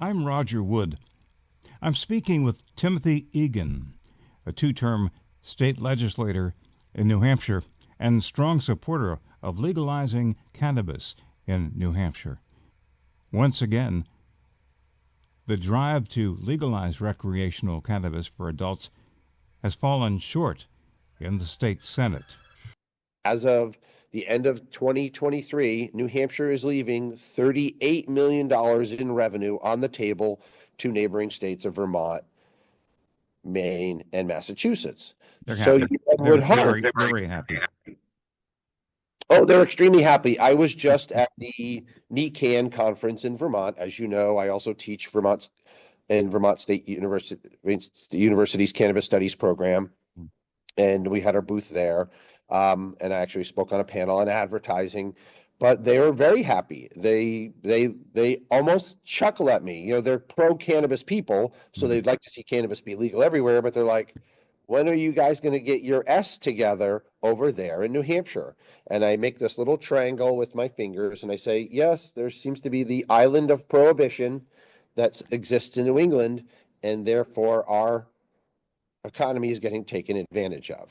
I'm Roger Wood. I'm speaking with Timothy Egan, a two-term state legislator in New Hampshire and strong supporter of legalizing cannabis in New Hampshire. Once again, the drive to legalize recreational cannabis for adults has fallen short in the state Senate. As of the end of 2023, New Hampshire is leaving $38 million in revenue on the table to neighboring states of Vermont, Maine, and Massachusetts. They're So happy. you would hope. They're very happy. Oh, they're extremely happy. I was just at the NECAN conference in Vermont. As you know, I also teach Vermont State University's Cannabis Studies program, and we had our booth there. And I actually spoke on a panel on advertising, but they were very happy. They almost chuckle at me. You know, they're pro-cannabis people, so they'd like to see cannabis be legal everywhere, but they're like, when are you guys going to get your S together over there in New Hampshire? And I make this little triangle with my fingers, and I say, yes, there seems to be the island of prohibition that exists in New England, and therefore our economy is getting taken advantage of.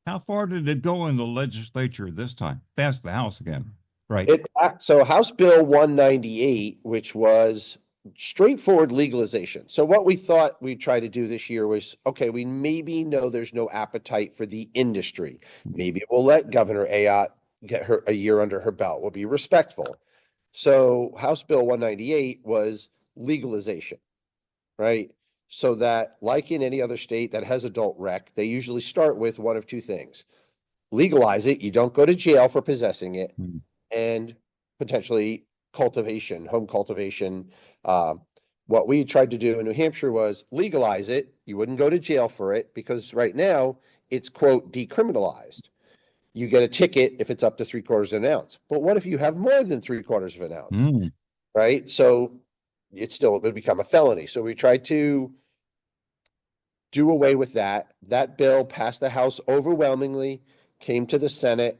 How far did it go in the legislature this time? Passed the House again, right? So House Bill 198, which was straightforward legalization. So what we thought we'd try to do this year was, okay, we maybe know there's no appetite for the industry. Maybe we'll let Governor Ayotte get her a year under her belt. We'll be respectful. So House Bill 198 was legalization, right? So that, like in any other state that has adult rec, they usually start with one of two things. Legalize it, you don't go to jail for possessing it, and potentially cultivation, home cultivation. What we tried to do in New Hampshire was legalize it. You wouldn't go to jail for it because right now it's, quote, decriminalized. You get a ticket if it's up to 3/4 of an ounce. But what if you have more than 3/4 of an ounce, right? So it would become a felony. So we tried to do away with that. That bill passed the House overwhelmingly, came to the Senate,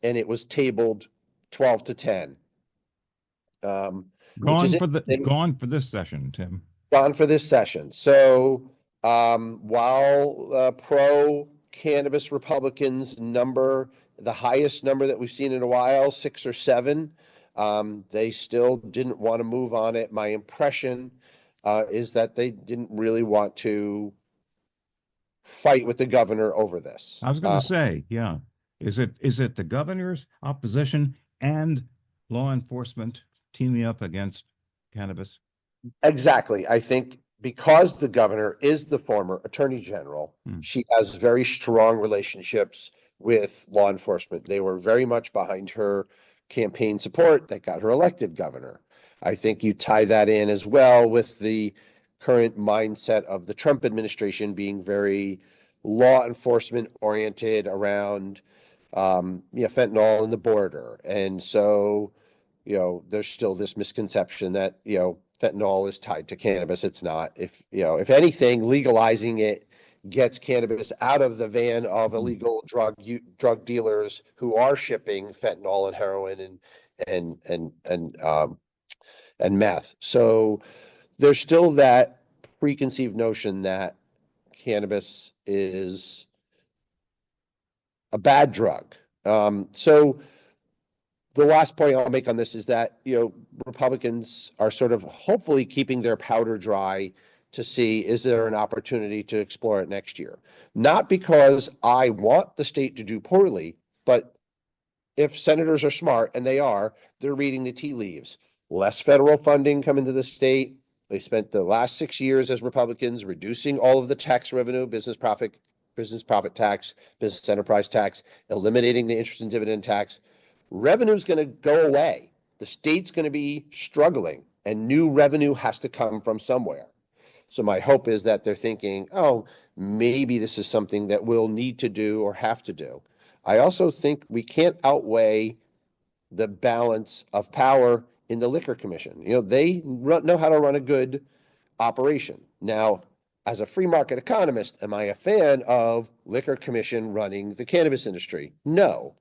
and it was tabled 12-10. Gone for this session, Tim. Gone for this session. So while pro-cannabis Republicans number the highest number that we've seen in a while, 6 or 7, they still didn't want to move on it. My impression is that they didn't really want to fight with the governor over this. I was going to say, yeah. Is it the governor's opposition and law enforcement teaming up against cannabis? Exactly. I think because the governor is the former attorney general, she has very strong relationships with law enforcement. They were very much behind her campaign support that got her elected governor. I think you tie that in as well with the current mindset of the Trump administration being very law enforcement oriented around fentanyl and the border. And so, there's still this misconception that, fentanyl is tied to cannabis. It's not. If anything, legalizing it gets cannabis out of the van of illegal drug dealers who are shipping fentanyl and heroin and meth. So there's still that preconceived notion that cannabis is a bad drug. So the last point I'll make on this is that, Republicans are sort of hopefully keeping their powder dry to see, is there an opportunity to explore it next year? Not because I want the state to do poorly, but if senators are smart, and they are, they're reading the tea leaves. Less federal funding coming to the state. They spent the last 6 years as Republicans reducing all of the tax revenue, business profit tax, business enterprise tax, eliminating the interest and dividend tax. Revenue is going to go away. The state's going to be struggling, and new revenue has to come from somewhere. So my hope is that they're thinking, oh, maybe this is something that we'll need to do or have to do. I also think we can't outweigh the balance of power in the Liquor Commission. They know how to run a good operation. Now, as a free market economist, am I a fan of Liquor Commission running the cannabis industry? No.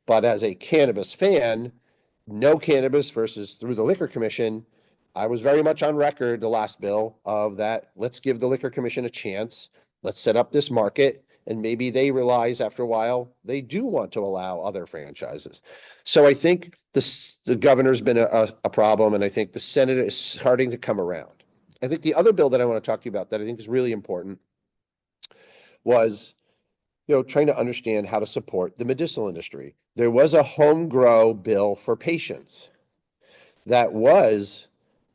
But as a cannabis fan, no cannabis versus through the Liquor Commission, I was very much on record the last bill of that. Let's give the Liquor Commission a chance. Let's set up this market. And maybe they realize after a while they do want to allow other franchises. So I think the governor's been a problem, and I think the Senate is starting to come around. I think the other bill that I want to talk to you about that I think is really important was, trying to understand how to support the medicinal industry. There was a home grow bill for patients that was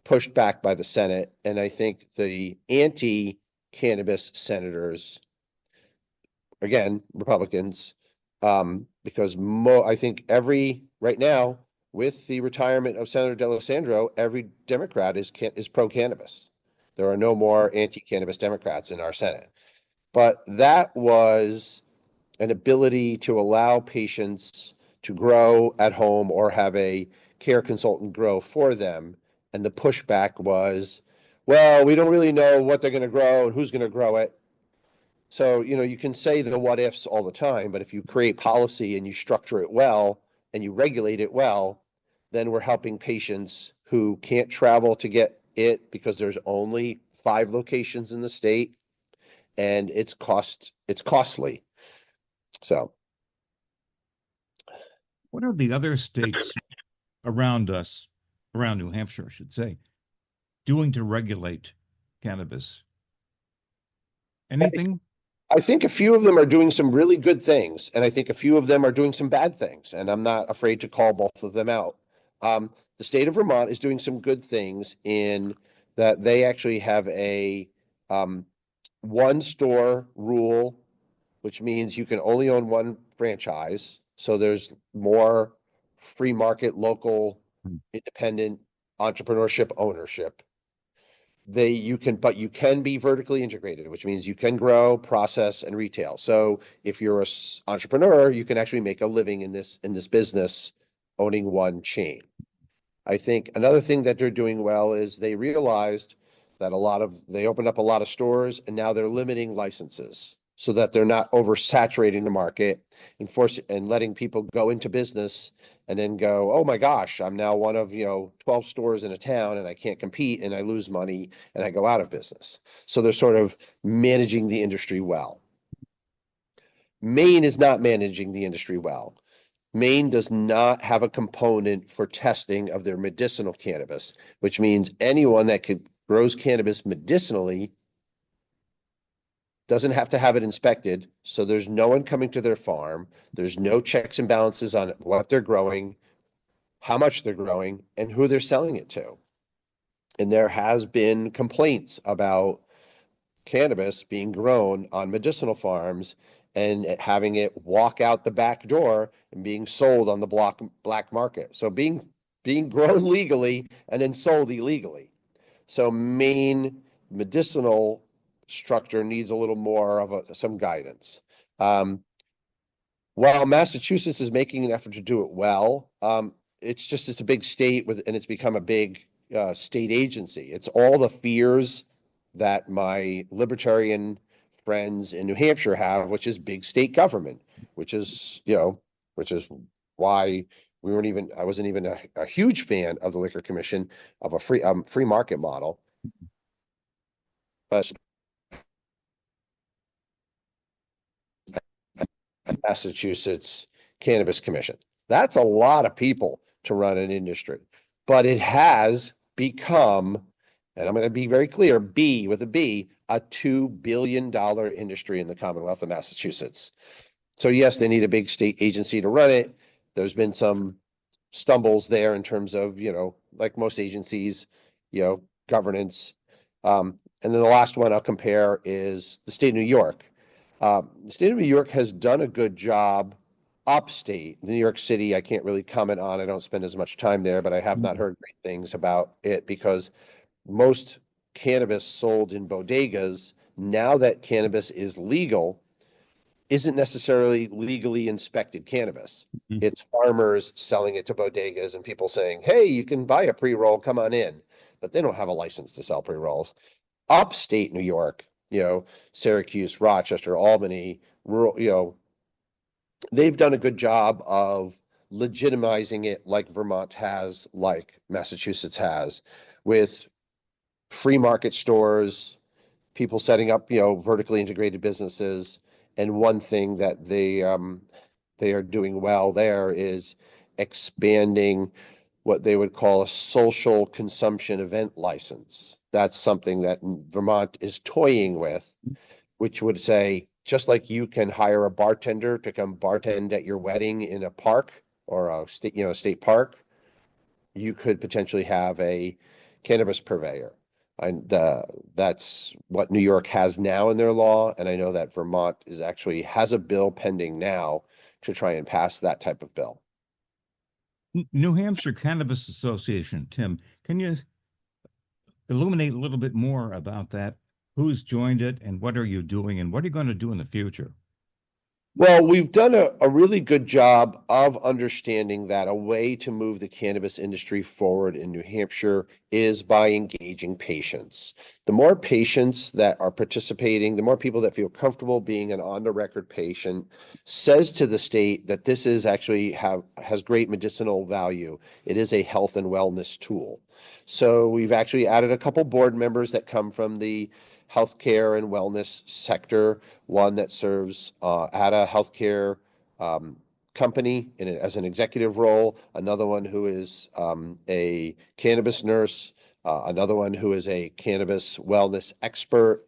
pushed back by the Senate, and I think the anti-cannabis senators, again, Republicans, because I think right now, with the retirement of Senator D'Alessandro, every Democrat is pro-cannabis. There are no more anti-cannabis Democrats in our Senate. But that was an ability to allow patients to grow at home or have a care consultant grow for them. And the pushback was, well, we don't really know what they're going to grow and who's going to grow it. So, you can say the what ifs all the time, but if you create policy and you structure it well and you regulate it well, then we're helping patients who can't travel to get it because there's only 5 locations in the state, and it's costly. So, What are the other states around us, around New Hampshire, I should say, doing to regulate cannabis? Anything? I think a few of them are doing some really good things, and I think a few of them are doing some bad things, and I'm not afraid to call both of them out. The state of Vermont is doing some good things in that they actually have a one store rule, which means you can only own one franchise. So there's more free market, local, independent entrepreneurship ownership. But you can be vertically integrated, which means you can grow, process, and retail. So if you're an entrepreneur, you can actually make a living in this business owning one chain. I think another thing that they're doing well is they realized that they opened up a lot of stores, and now they're limiting licenses so that they're not oversaturating the market and letting people go into business and then go, oh my gosh, I'm now one of 12 stores in a town and I can't compete and I lose money and I go out of business. So they're sort of managing the industry well. Maine is not managing the industry well. Maine does not have a component for testing of their medicinal cannabis, which means anyone that grows cannabis medicinally doesn't have to have it inspected. So there's no one coming to their farm. There's no checks and balances on what they're growing, how much they're growing, and who they're selling it to. And there has been complaints about cannabis being grown on medicinal farms and having it walk out the back door and being sold on the black market. So being grown legally and then sold illegally. So Maine medicinal structure needs a little more of some guidance. While Massachusetts is making an effort to do it well, it's a big state and it's become a big state agency. It's all the fears that my libertarian friends in New Hampshire have, which is big state government, which is why I wasn't even a huge fan of the Liquor Commission of a free market model. But Massachusetts Cannabis Commission. That's a lot of people to run an industry, but it has become, and I'm going to be very clear, with a B, a $2 billion industry in the Commonwealth of Massachusetts. So yes, they need a big state agency to run it. There's been some stumbles there in terms of, like most agencies, governance. And then the last one I'll compare is the state of New York. The state of New York has done a good job upstate. New York City, I can't really comment on. I don't spend as much time there, but I have not heard great things about it because most cannabis sold in bodegas, now that cannabis is legal, isn't necessarily legally inspected cannabis. It's farmers selling it to bodegas and people saying, hey, you can buy a pre-roll, come on in. But they don't have a license to sell pre-rolls. Upstate New York, Syracuse, Rochester, Albany, rural, they've done a good job of legitimizing it like Vermont has, like Massachusetts has, with free market stores, people setting up, vertically integrated businesses. And one thing that they are doing well there is expanding what they would call a social consumption event license. That's something that Vermont is toying with, which would say, just like you can hire a bartender to come bartend at your wedding in a park or a state park, you could potentially have a cannabis purveyor. And that's what New York has now in their law. And I know that Vermont has a bill pending now to try and pass that type of bill. New Hampshire Cannabis Association, Tim, can you illuminate a little bit more about that? Who's joined it and what are you doing and what are you going to do in the future? Well, we've done a really good job of understanding that a way to move the cannabis industry forward in New Hampshire is by engaging patients. The more patients that are participating, the more people that feel comfortable being an on-the-record patient says to the state that this is actually has great medicinal value. It is a health and wellness tool. So we've actually added a couple board members that come from the healthcare and wellness sector, one that serves at a healthcare company as an executive role, another one who is a cannabis nurse, another one who is a cannabis wellness expert.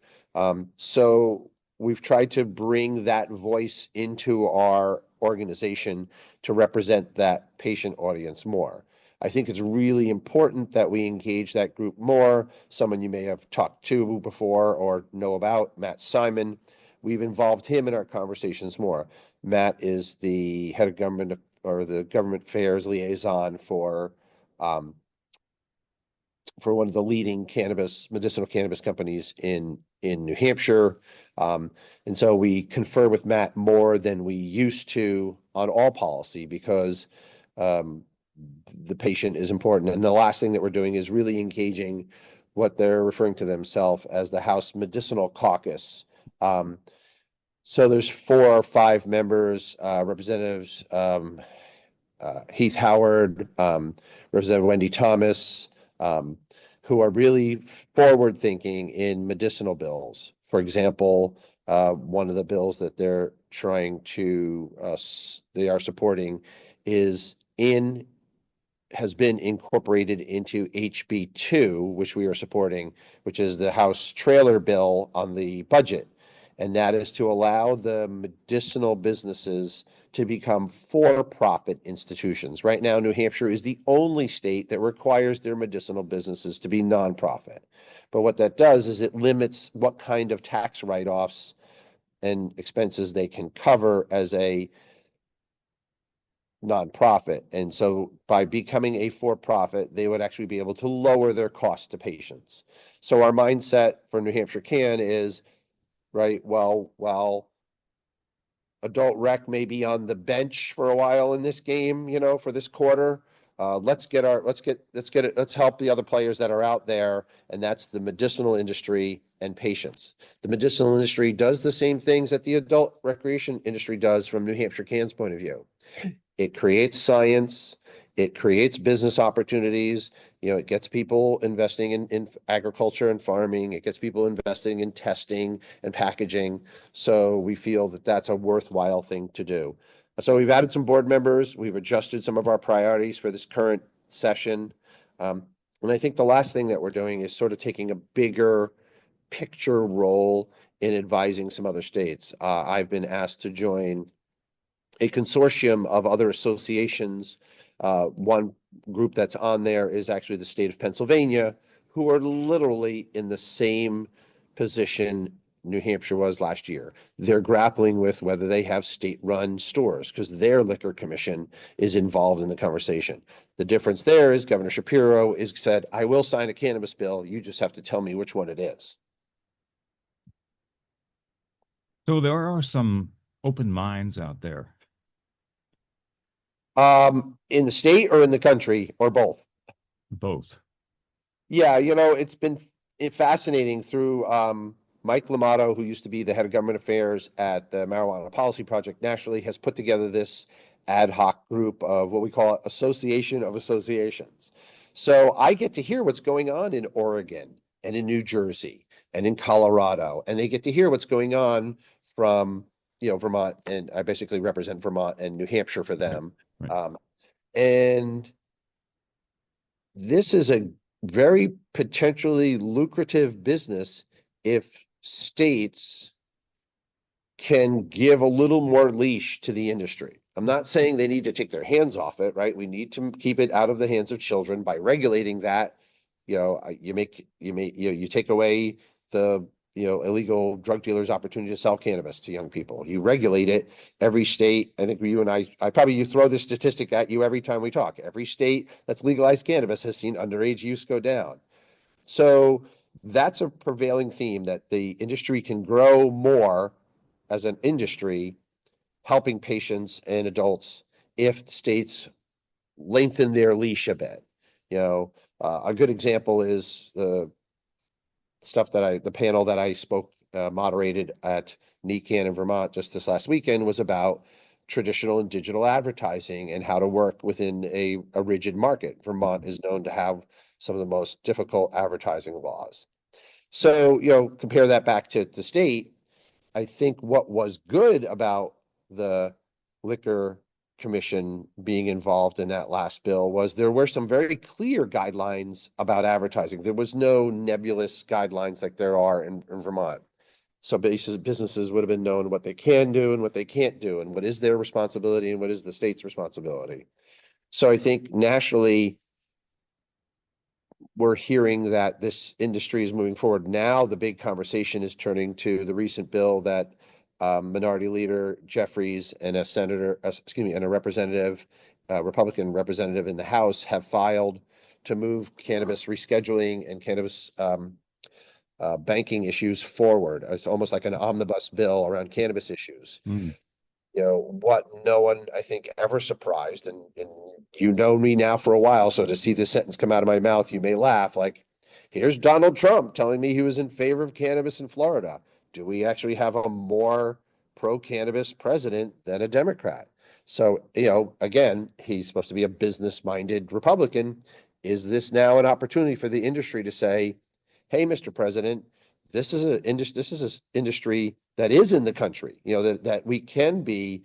So we've tried to bring that voice into our organization to represent that patient audience more. I think it's really important that we engage that group more. Someone you may have talked to before or know about, Matt Simon. We've involved him in our conversations more. Matt is the head of government or the government affairs liaison for one of the leading medicinal cannabis companies in New Hampshire. And so we confer with Matt more than we used to on all policy because the patient is important. And the last thing that we're doing is really engaging what they're referring to themselves as the House Medicinal Caucus. So there's 4 or 5 members, representatives, Heath Howard, Representative Wendy Thomas, who are really forward thinking in medicinal bills. For example, one of the bills that they are supporting has been incorporated into HB2, which we are supporting, which is the House trailer bill on the budget. And that is to allow the medicinal businesses to become for-profit institutions. Right now, New Hampshire is the only state that requires their medicinal businesses to be nonprofit. But what that does is it limits what kind of tax write-offs and expenses they can cover as a nonprofit. And so by becoming a for-profit, they would actually be able to lower their cost to patients. So our mindset for New Hampshire Can is, right, well, while adult rec may be on the bench for a while in this game, for this quarter, let's help the other players that are out there, and that's the medicinal industry and patients. The medicinal industry does the same things that the adult recreation industry does from New Hampshire Can's point of view. It creates science, it creates business opportunities, it gets people investing in agriculture and farming, it gets people investing in testing and packaging. So we feel that that's a worthwhile thing to do. So we've added some board members, we've adjusted some of our priorities for this current session. And I think the last thing that we're doing is sort of taking a bigger picture role in advising some other states. I've been asked to join a consortium of other associations. One group that's on there is actually the state of Pennsylvania, who are literally in the same position New Hampshire was last year. They're grappling with whether they have state-run stores because their liquor commission is involved in the conversation. The difference there is Governor Shapiro has said, I will sign a cannabis bill. You just have to tell me which one it is. So there are some open minds out there. In the state or in the country or both? Both. Yeah, it's been fascinating through Mike Lamato, who used to be the head of government affairs at the Marijuana Policy Project nationally, has put together this ad hoc group of what we call Association of Associations. So I get to hear what's going on in Oregon and in New Jersey and in Colorado, and they get to hear what's going on from, Vermont, and I basically represent Vermont and New Hampshire for Right. them. Right. And this is a very potentially lucrative business if states can give a little more leash to the industry. I'm not saying they need to take their hands off it, right? We need to keep it out of the hands of children by regulating that. You take away the illegal drug dealers' opportunity to sell cannabis to young people. You regulate it. Every state, I think you and I probably you throw this statistic at you every time we talk. Every state that's legalized cannabis has seen underage use go down. So that's a prevailing theme, that the industry can grow more as an industry, helping patients and adults if states lengthen their leash a bit. A good example is the panel that I spoke, moderated at NECAN in Vermont just this last weekend, was about traditional and digital advertising and how to work within a rigid market. Vermont is known to have some of the most difficult advertising laws. So, compare that back to the state. I think what was good about the Liquor Commission being involved in that last bill was there were some very clear guidelines about advertising. There was no nebulous guidelines like there are in Vermont. So businesses would have been known what they can do and what they can't do, and what is their responsibility and what is the state's responsibility. So I think nationally, we're hearing that this industry is moving forward. Now the big conversation is turning to the recent bill that Minority Leader Jeffries and a representative, Republican representative in the House have filed to move cannabis rescheduling and cannabis banking issues forward. It's almost like an omnibus bill around cannabis issues. Mm. What no one, I think, ever surprised, and you know me now for a while, so to see this sentence come out of my mouth, you may laugh, like, here's Donald Trump telling me he was in favor of cannabis in Florida. Do we actually have a more pro-cannabis president than a Democrat? So, again, he's supposed to be a business-minded Republican. Is this now an opportunity for the industry to say, hey, Mr. President, this is an industry that is in the country, that we can be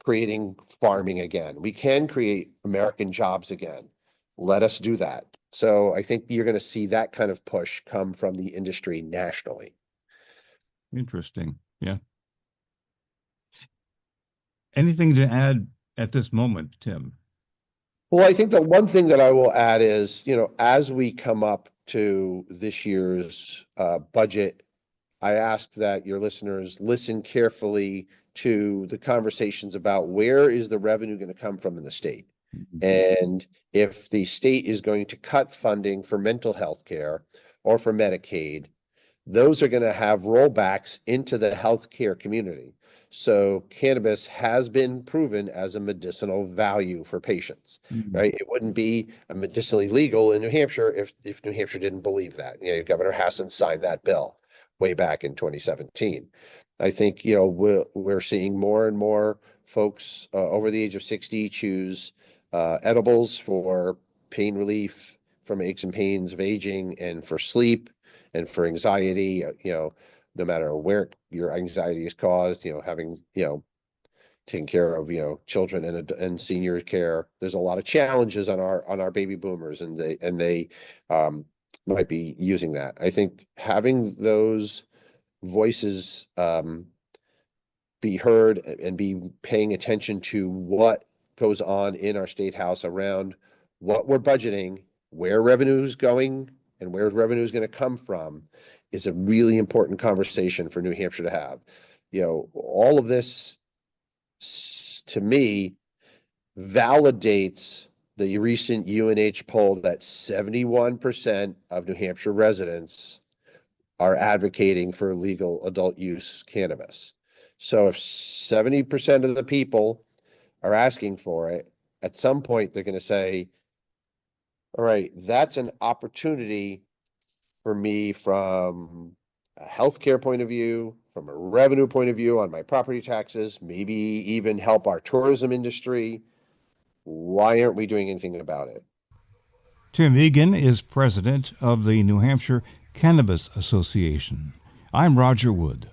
creating farming again. We can create American jobs again. Let us do that. So I think you're going to see that kind of push come from the industry nationally. Interesting. Yeah. Anything to add at this moment, Tim? Well, I think the one thing that I will add is, as we come up to this year's budget, I ask that your listeners listen carefully to the conversations about where is the revenue going to come from in the state. And if the state is going to cut funding for mental health care or for Medicaid, those are going to have rollbacks into the healthcare community. So cannabis has been proven as a medicinal value for patients, right? It wouldn't be medicinally legal in New Hampshire if New Hampshire didn't believe that. Governor Hassan signed that bill way back in 2017. I think, we're seeing more and more folks over the age of 60 choose edibles for pain relief from aches and pains of aging, and for sleep, and for anxiety, no matter where your anxiety is caused, having, taking care of, children and senior care. There's a lot of challenges on our baby boomers, and they might be using that. I think having those voices be heard and be paying attention to what goes on in our state house around what we're budgeting, where revenue is going, and where revenue is going to come from, is a really important conversation for New Hampshire to have. All of this, to me, validates the recent UNH poll that 71% of New Hampshire residents are advocating for legal adult use cannabis. So if 70% of the people are asking for it, at some point they're going to say, all right, that's an opportunity for me from a healthcare point of view, from a revenue point of view on my property taxes, maybe even help our tourism industry. Why aren't we doing anything about it? Tim Egan is president of the New Hampshire Cannabis Association. I'm Roger Wood.